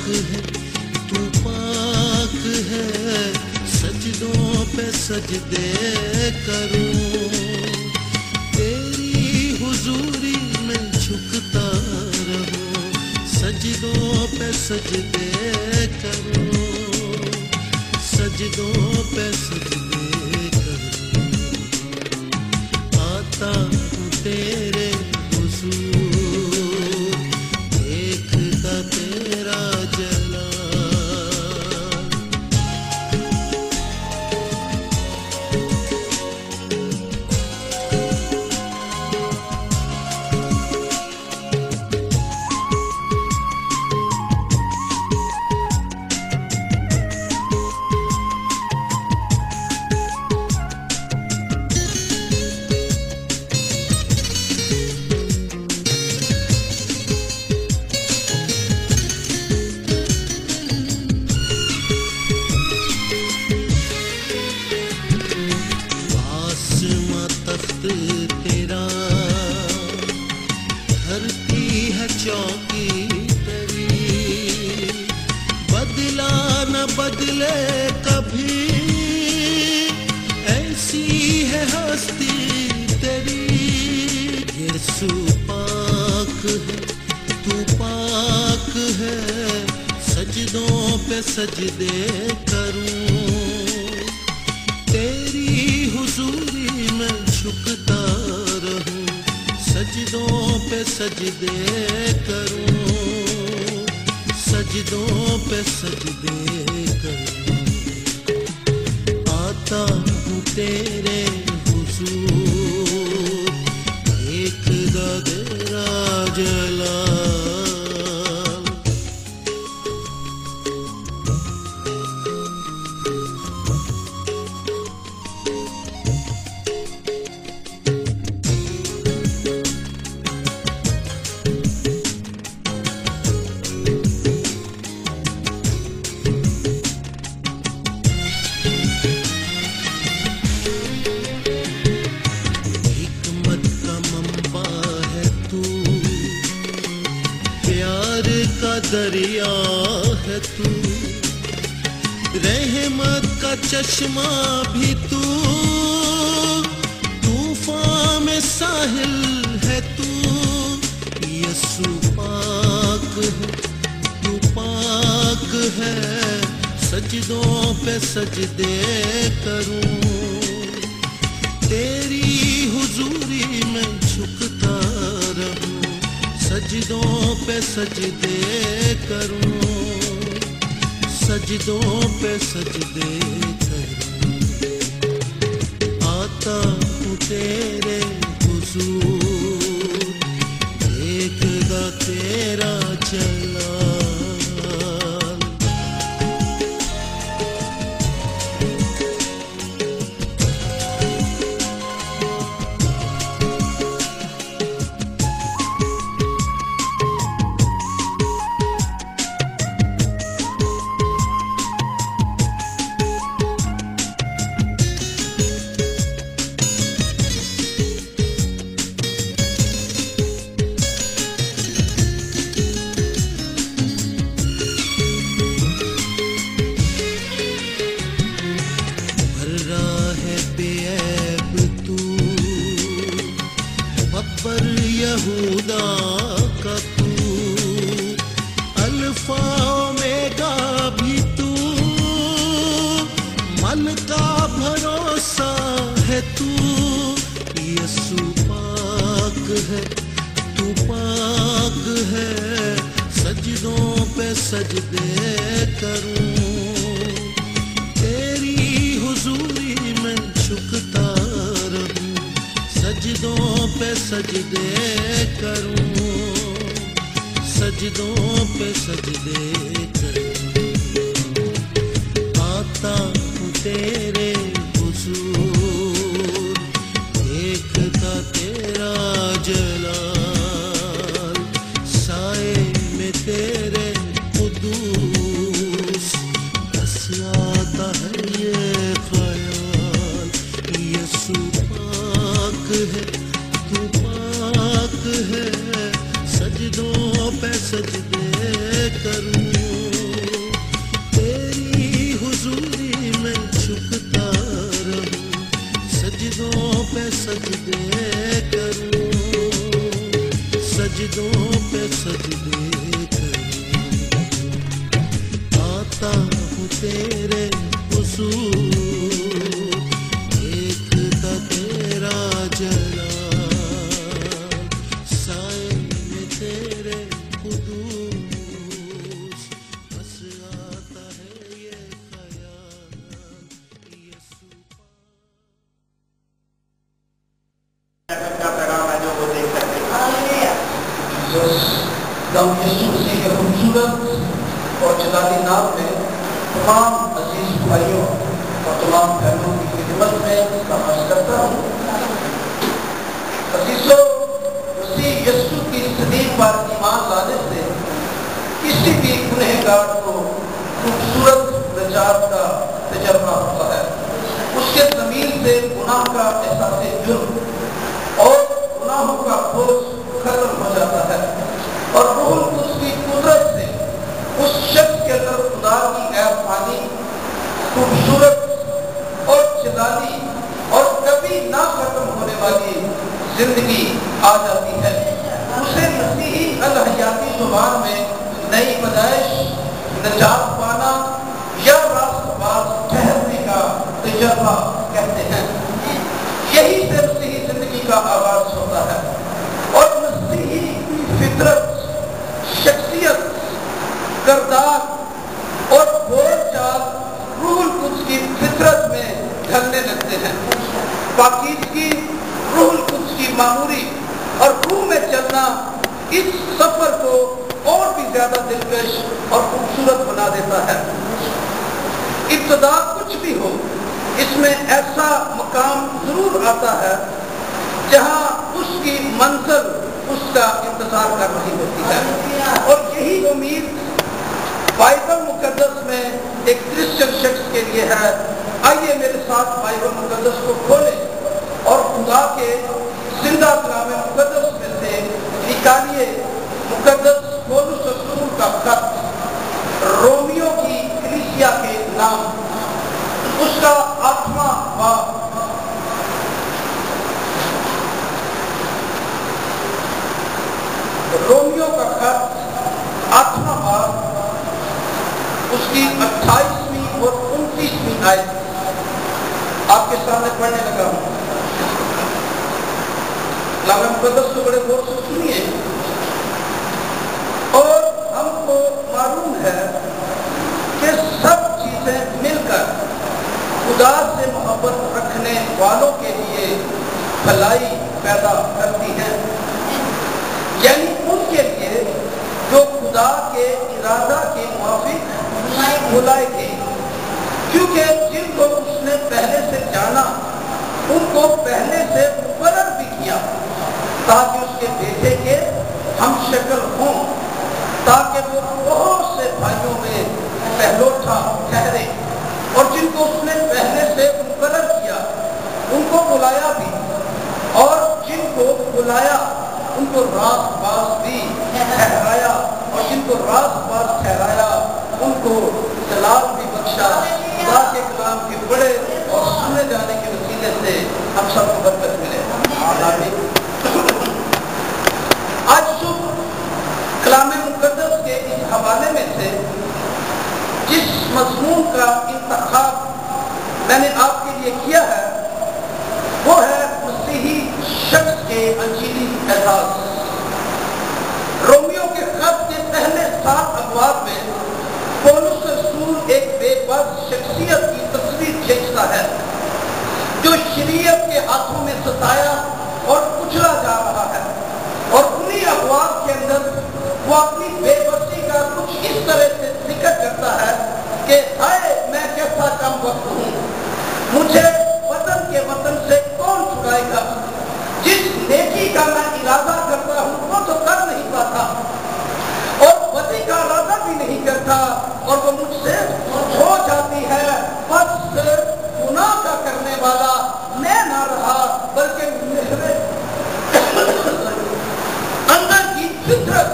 ہے تو پاک ہے، سجدوں پہ سجدے کروں، تیری حضوری میں جھکتا رہوں، سجدوں پہ سجدے کروں، سجدوں پہ سجدے کروں، آتا ہوں تیرے حضور، دیکھتا تیرا جلال۔ تیرا دھرتی ہے چوکی تیری، بدلا نہ بدلے کبھی، ایسی ہے ہستی تیری، یسوع پاک ہے تو پاک ہے، سجدوں پہ سجدے کروں، تیری حضوری میں جھکتا رہوں، سجدوں پہ سجدے کروں، سجدوں پہ سجدے کروں، آتا ہوں تیرے حضور، دیکھتا تیرا جلال۔ دریا ہے تو، رحمت کا چشمہ بھی تو، طوفان میں ساحل ہے تو، یسوع پاک ہے تو پاک ہے، سجدوں پہ سجدے کروں، تیری حضوری میں جھکتا رہوں، سجدوں پہ سجدے کروں، سجدوں پہ سجدے کروں، آتا ہوں تیرے حضور، دیکھتا تیرا جلال۔ یہودا کا تو، الفا اومیگا بھی تو، من کا بھروسہ ہے تو، یسوع پاک ہے تو پاک ہے، سجدوں پہ سجدے کروں، تیری حضوری میں جھکتا رہوں، سجدوں پہ سجدے کروں، سجدوں پہ سجدے کروں، آتا ہوں تیرے حضور، دیکھتا تیرا جلال، سائے میں تیرے قدوس، بس آتا ہے یہ خیال، یسوع پاک ہے تو پاک ہے، سجدوں پہ سجدے کروں، سجدے کروں، سجدوں پہ سجدے کروں، آتا ہوں تیرے حضور، دیکھتا تیرا جلال، سائے میں تیرے قدوس، بس آتا ہے یہ خیال یسوع۔ کا پیغام ہے جو وہ دیکھ سکتے ہیں۔ یسوع مسیح کے خوبصورت اور جلالی نام میں تمام عزیز بھائیوں اور تمام بہنوں کی خدمت میں نماز کرتا ہوں۔ عزیزوں، مسیح یسوع کی صلیب پر ایمان لانے سے کسی بھی گنہگار کو خوبصورت نجات کا تجربہ ہوتا ہے۔ اس کے ضمیر سے گناہ کا احساس جرم اور گناہوں کا بوجھ ختم ہو جاتا ہے، اور روح القدس کی قدرت سے اس شخص کے اندر خدا کی عرفانی، خوبصورت اور جلالی اور کبھی نہ ختم ہونے والی زندگی آ جاتی ہے۔ اسے مسیحی الحیاتی زبان میں نئی پیدائش، نجات پانا یا راست باز ٹھہرنے کا تجربہ کہتے ہیں۔ یہی سے مسیحی زندگی کا آغاز ہوتا ہے، اور مسیحی فطرت، شخصیت، کردار اور بول چال روح القدس کی فطرت میں ڈھلنے لگتے ہیں۔ پاکیزگی، روح القدس کی معموری اور روح میں چلنا اس سفر کو اور بھی زیادہ دلکش اور خوبصورت بنا دیتا ہے۔ ابتدا کچھ بھی ہو، اس میں ایسا مقام ضرور آتا ہے جہاں اس کی منزل اس کا انتظار کر رہی ہوتی ہے، اور یہی امید بائبل مقدس میں ایک کرسچن شخص کے لیے ہے۔ آئیے میرے ساتھ بائبل مقدس کو کھولیں اور خدا کے زندہ کلام مقدس میں سے نکالیے مقدس پولس رسول کا خط رومیو کی کلیسیا کے نام، اس کا 8واں باب۔ رومیو کا خط 8واں باب، اس کی 28ویں اور 29ویں آیت آپ کے سامنے پڑھنے لگا ہوں۔ کلام مقدس کو بڑے غور سے سنیے۔ اور ہم کو معلوم ہے کہ سب چیزیں مل کر خدا سے محبت رکھنے والوں کے لیے بھلائی پیدا کرتی ہیں، یعنی ان کے لیے جو خدا کے ارادہ کے موافق بلائے گئے، کیونکہ جن کو اس نے پہلے سے جانا ان کو پہلے سے مقرر بھی کیا تاکہ اس کے بیٹے کے ہم شکل ہوں، تاکہ وہ بہت سے بھائیوں میں پہلوٹا ٹھہرے۔ اور جن کو اس نے پہلے سے مقرر کیا ان کو بلایا بھی، اور جن کو بلایا ان کو راست باز بھی ٹھہرایا، اور جن کو راست باز ٹھہرایا ان کو جلال بھی بخشا۔ خدا کے کلام کے بڑے اور سنے جانے کے وسیلے سے ہم سب کو برکت ملے۔ آمین۔ آج صبح کلام مقدس کے اس حوالے میں سے جس مضمون کا انتخاب میں نے آپ کے لیے کیا ہے وہ ہے مسیحی شخص کے انجیلی اعزاز۔ رومیو کے خط کے پہلے 7 ابواب میں پولس رسول ایک بے بس شخصیت کی تصویر کھینچتا ہے جو شریعت کے ہاتھوں میں ستایا اور کچلا جا رہا ہے، اور انہی ابواب کے اندر وہ اپنی بے بسی کا کچھ اس طرح سے ذکر کرتا ہے کہ ہائے میں کیسا کم وقت ہوں، مجھے وطن کے وطن سے کون چھڑائے گا؟ جس نیکی کا میں ارادہ کرتا ہوں وہ تو کر نہیں پاتا، اور بدی کا ارادہ بھی نہیں کرتا، اور وہ مجھ سے ہو جاتی ہے۔ بس گناہ کا کرنے والا میں نہ رہا بلکہ میرے اندر کی فطرت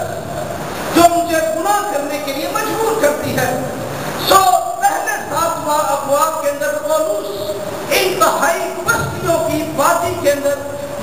جو مجھے گناہ کرنے کے لیے مجبور کرتی ہے۔ پہلے 7 ابواب کے اندر پولس انتہائی بستیوں کی وادی کے اندر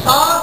7